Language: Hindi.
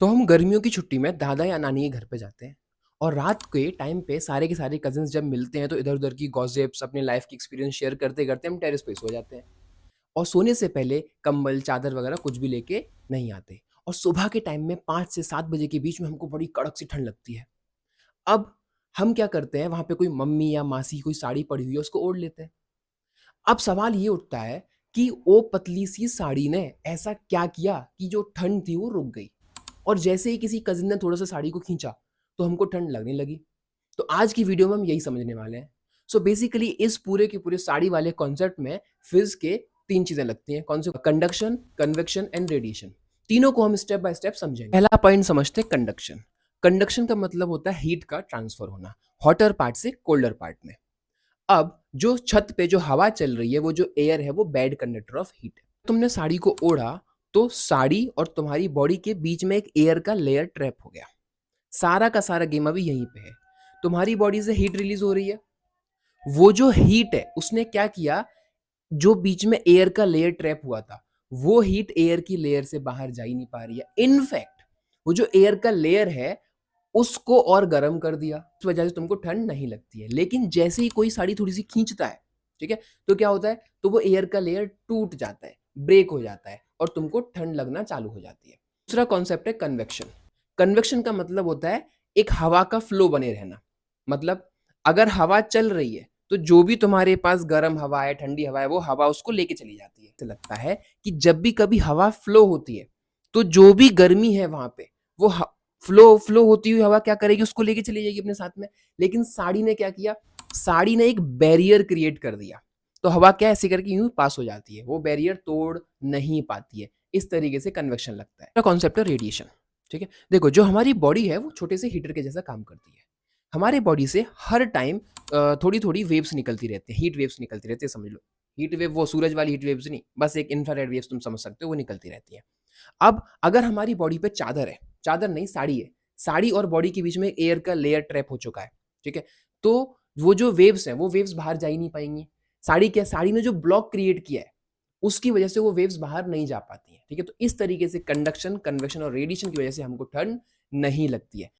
तो हम गर्मियों की छुट्टी में दादा या नानी के घर पे जाते हैं और रात के टाइम पे सारे के सारे कजिन्स जब मिलते हैं तो इधर-उधर की गॉसिप्स अपने लाइफ की एक्सपीरियंस शेयर करते-करते हम टेरेस पे सो जाते हैं और सोने से पहले कंबल, चादर वगैरह कुछ भी लेके नहीं आते और सुबह के टाइम में 5 से 7 बजे के बीच में हमको बड़ी कड़क सी ठंड लगती है। अब हम क्या करते हैं, वहाँ पे कोई मम्मी या मासी कोई साड़ी पड़ी हुई है उसको ओढ़ लेते हैं। अब सवाल ये उठता है कि वो पतली सी साड़ी ने ऐसा क्या किया कि जो ठंड थी वो रुक गई? और जैसे ही किसी कज़िन ने थोड़ा-सा साड़ी को खींचा, तो हमको ठंड लगने लगी। तो आज की वीडियो में हम यही समझने वाले हैं। सो बेसिकली इस पूरे के पूरे साड़ी वाले कॉन्सेप्ट में फिज़ के 3 चीज़ें लगती हैं। कौन से? Conduction, convection and radiation. तीनों को हम स्टेप बाय स्टेप समझेंगे। पहला पॉइंट समझते हैं कंडक्शन। कंडक्शन का मतलब होता है हीट का ट्रांसफर होना, हॉटर पार्ट से कोल्डर पार्ट में। अब जो छत पे जो हवा चल रही है, वो जो एयर है, वो बैड कंडक्टर ऑफ हीट है। तुमने साड़ी को ओढ़ा, तो साड़ी और तुम्हारी बॉडी के बीच में एक एयर का लेयर ट्रैप हो गया। सारा का सारा गेम अभी यहीं पे है। तुम्हारी बॉडी से हीट रिलीज़ हो रही है। वो जो हीट है, उसने क्या किया, जो बीच में एयर का लेयर ट्रैप हुआ था, वो हीट एयर की लेयर से बाहर जा ही नहीं पा रही है। इनफैक्ट वो जो एयर का लेयर है, उसको और गर्म कर दिया। इस वजह से तुमको ठंड नहीं लगती है। लेकिन जैसे ही कोई साड़ी थोड़ी-सी खींचता है, ठीक है? तो क्या होता है? तो वो एयर का लेयर टूट जाता है, ब्रेक हो जाता है और तुमको ठंड लगना चालू हो जाती है। दूसरा कॉन्सेप्ट है कन्वेक्शन। कन्वेक्शन का मतलब होता है एक हवा का फ्लो बने रहना। मतलब अगर हवा चल रही है, तो जो भी तुम्हारे पास गर्म हवा है, ठंडी हवा है, वो हवा उसको लेके चली जाती है। ऐसा लगता है कि जब भी कभी हवा फ्लो होती है, तो जो भी गर्मी है वहाँ पे, वो फ्लो होती हुई हवा क्या करेगी, उसको लेके चली जाएगी अपने साथ में। लेकिन साड़ी ने क्या किया, साड़ी ने एक बैरियर क्रिएट कर दिया। तो हवा क्या ऐसे करके यूं पास हो जाती है, वो बैरियर तोड़ नहीं पाती है। इस तरीके से कन्वेक्शन लगता है। कॉन्सेप्ट है रेडिएशन। ठीक है, देखो जो हमारी बॉडी है वो छोटे से हीटर के जैसा काम करती है। हमारे बॉडी से हर टाइम थोड़ी थोड़ी वेव्स निकलती रहती है, हीट वेव्स निकलती रहती है, समझ लो। हीट वेव वो सूरज वाली हीट वेव्स नहीं, बस एक इंफ्रारेड वेव्स तुम समझ सकते हो, वो निकलती रहती है। अब अगर हमारी बॉडी पे चादर है, चादर नहीं साड़ी है, साड़ी और बॉडी के बीच में एयर का लेयर ट्रैप हो चुका है, ठीक है? तो वो जो वेव्स हैं, वो वेव्स बाहर जा ही नहीं पाएँगी। साड़ी ने जो ब्लॉक क्रिएट किया है, उसकी वजह से वो वेव्स बाहर नहीं जा पाती हैं, ठीक है? तो इस तरीके से कंडक्शन, कन्वेक्शन और रेडिएशन की वजह से हमको ठंड नहीं लगती है।